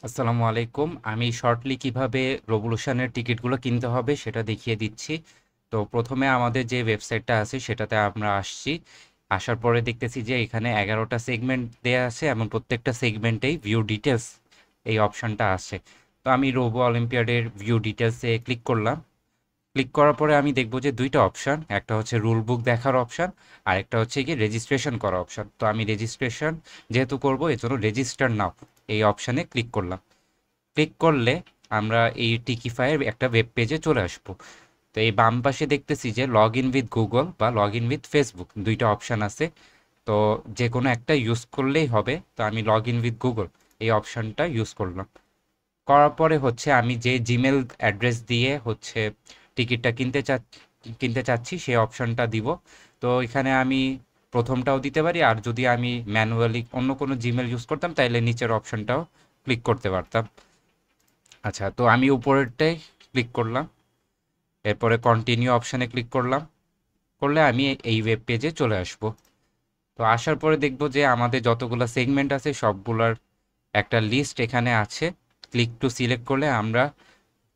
আসসালামু আলাইকুম। আমি শর্টলি কিভাবে রেভলিউশনের টিকিটগুলো কিনতে হবে সেটা দেখিয়ে দিচ্ছি। তো প্রথমে আমাদের যে ওয়েবসাইটটা আছে সেটাতে আমরা আসছি। আসার পরে দেখতেছি যে এখানে 11টা সেগমেন্ট দেয়া আছে এবং প্রত্যেকটা সেগমেন্টেই ভিউ ডিটেলস এই অপশনটা আছে। তো আমি রোবো অলিম্পিয়াডের ভিউ ডিটেলসে ক্লিক করলাম। ক্লিক করার পরে আমি দেখব যে দুইটা অপশন, একটা হচ্ছে রুল বুক দেখার অপশন আর একটা হচ্ছে কি রেজিস্ট্রেশন করা অপশন। তো আমি রেজিস্ট্রেশন যেহেতু করব এর জন্য রেজিস্টার নাও এই অপশানে ক্লিক করলাম। ক্লিক করলে আমরা এই টিকিফাইয়ের একটা ওয়েব পেজে চলে আসব। তো এই বাম পাশে দেখতেছি যে লগ ইন উইথ গুগল বা লগ ইন উইথ ফেসবুক দুইটা অপশান আছে। তো যে কোনো একটা ইউজ করলেই হবে। তো আমি লগ ইন উইথ গুগল এই অপশানটা ইউজ করলাম। করার পরে হচ্ছে আমি যে জিমেল অ্যাড্রেস দিয়ে হচ্ছে টিকিটটা কিনতে চাচ্ছি সেই অপশানটা দিব। তো এখানে আমি প্রথমটাও দিতে পারি, আর যদি আমি ম্যানুয়ালি অন্য কোনো জিমেল ইউজ করতাম তাহলে নিচের অপশানটাও ক্লিক করতে পারতাম। আচ্ছা, তো আমি উপরেরটাই ক্লিক করলাম। এরপরে কন্টিনিউ অপশানে ক্লিক করলাম। করলে আমি এই ওয়েব পেজে চলে আসব। তো আসার পরে দেখব যে আমাদের যতগুলো সেগমেন্ট আছে সবগুলোর একটা লিস্ট এখানে আছে। ক্লিক টু সিলেক্ট করলে আমরা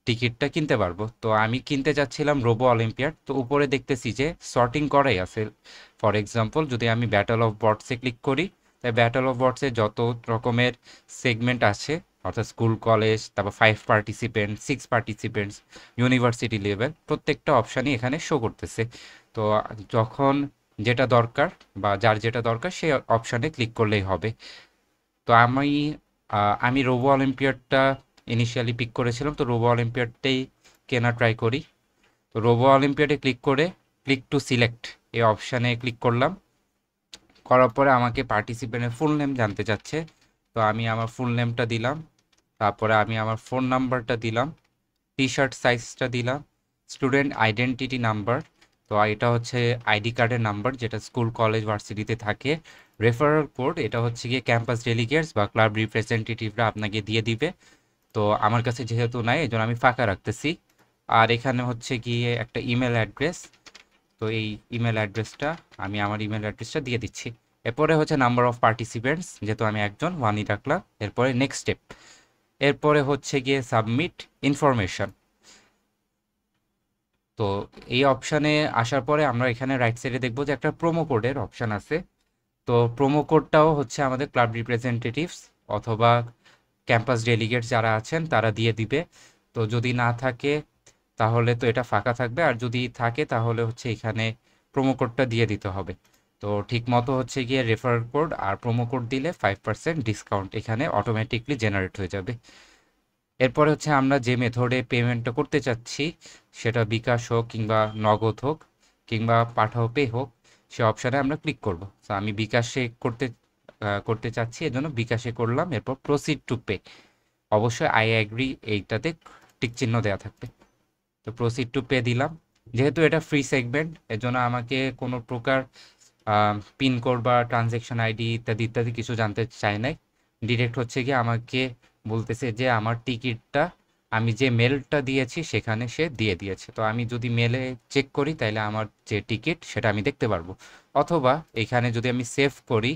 টিকিটটা কিনতে পারবো। তো আমি কিনতে চাচ্ছিলাম রোবো অলিম্পিয়াড। তো উপরে দেখতেছি যে সর্টিং করাই আছে। ফর এক্সাম্পল যদি আমি ব্যাটল অফ বর্ডসে ক্লিক করি, তাই ব্যাটল অফ বর্ডসে যত রকমের সেগমেন্ট আছে, অর্থাৎ স্কুল কলেজ, তারপর 5 পার্টিসিপেন্ট, 6 পার্টিসিপেন্টস, ইউনিভার্সিটি লেভেল, প্রত্যেকটা অপশানই এখানে শো করতেছে। তো যখন যেটা দরকার বা যার যেটা দরকার সেই অপশানে ক্লিক করলেই হবে। তো আমি রোবো অলিম্পিয়াডটা ইনিশিয়ালি পিক করেছিলাম, তো রোবো অলিম্পিয়াডটাই কেনা ট্রাই করি। তো রোবো অলিম্পিয়াডে ক্লিক করে ক্লিক টু সিলেক্ট এই অপশানে ক্লিক করলাম। করার পরে আমাকে পার্টিসিপেন্টের ফুল নেম জানতে চাচ্ছে। তো আমি আমার ফুল নেমটা দিলাম। তারপরে আমি আমার ফোন নাম্বারটা দিলাম। টি শার্ট সাইজটা দিলাম। স্টুডেন্ট আইডেন্টিটি নাম্বার, তো এটা হচ্ছে আইডি কার্ডের নাম্বার যেটা স্কুল কলেজ ভার্সিটিতে থাকে। রেফারাল কোড, এটা হচ্ছে গিয়ে ক্যাম্পাস ডেলিগেটস বা ক্লাব রিপ্রেজেন্টেটিভরা আপনাকে দিয়ে দিবে। তো আমার কাছে যেহেতু নাই এই জন্য আমি ফাঁকা রাখতেছি। আর এখানে হচ্ছে গিয়ে একটা ইমেল অ্যাড্রেস। তো এই ইমেল অ্যাড্রেসটা আমি আমার ইমেল অ্যাড্রেসটা দিয়ে দিচ্ছি। এরপরে হচ্ছে নাম্বার অফ পার্টিসিপেন্টস, যেহেতু আমি একজন ওয়ানই রাখলাম। এরপরে নেক্সট স্টেপ, এরপরে হচ্ছে গিয়ে সাবমিট ইনফরমেশন। তো এই অপশানে আসার পরে আমরা এখানে রাইট সাইডে দেখবো যে একটা প্রোমো কোডের অপশান আছে। তো প্রোমো কোডটাও হচ্ছে আমাদের ক্লাব রিপ্রেজেন্টেটিভস অথবা ক্যাম্পাস ডেলিগেটস যারা আছেন তারা দিয়ে দিবে। তো যদি না থাকে তাহলে তো এটা ফাঁকা থাকবে, আর যদি থাকে তাহলে হচ্ছে এখানে প্রোমো কোডটা দিয়ে দিতে হবে। তো ঠিক মতো হচ্ছে গিয়ে রেফার কোড আর প্রোমো কোড দিলে 5% ডিসকাউন্ট এখানে অটোমেটিকলি জেনারেট হয়ে যাবে। এরপরে হচ্ছে আমরা যে মেথডে পেমেন্টটা করতে চাচ্ছি, সেটা বিকাশ হোক কিংবা নগদ হোক কিংবা পাঠাও পে হোক, সে অপশানে আমরা ক্লিক করব। তো আমি বিকাশে করতে চাচ্ছি, এজন্য বিকাশে করলাম। এরপর প্রসিড টু পে, অবশ্যই আই অ্যাগ্রি এইটাতে টিক চিহ্ন দেওয়া থাকবে। তো প্রসিড টু পে দিলাম। যেহেতু এটা ফ্রি সেগমেন্ট এর জন্য আমাকে কোনো প্রকার পিনকোড বা ট্রানজ্যাকশন আইডি ইত্যাদি ইত্যাদি কিছু জানতে চায় নাই। ডিরেক্ট হচ্ছে গিয়ে আমাকে বলতেছে যে আমার টিকিটটা আমি যে মেলটা দিয়েছি সেখানে সে দিয়ে দিয়েছে। তো আমি যদি মেলে চেক করি তাহলে আমার যে টিকিট সেটা আমি দেখতে পারবো। অথবা এখানে যদি আমি সেভ করি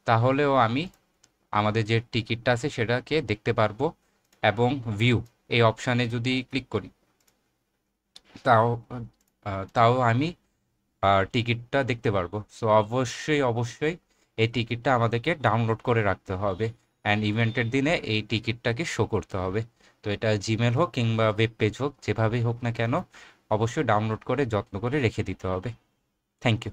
তাহলেও আমি আমাদের যে টিকিটটা আছে সেটাকে দেখতে পারবো। এবং ভিউ এই অপশানে যদি ক্লিক করি তাও তাও আমি টিকিটটা দেখতে পারবো। সো অবশ্যই অবশ্যই এই টিকিটটা আমাদেরকে ডাউনলোড করে রাখতে হবে, অ্যান্ড ইভেন্টের দিনে এই টিকিটটাকে শো করতে হবে। তো এটা জিমেল হোক কিংবা ওয়েব পেজ হোক, যেভাবেই হোক না কেন অবশ্যই ডাউনলোড করে যত্ন করে রেখে দিতে হবে। Thank you.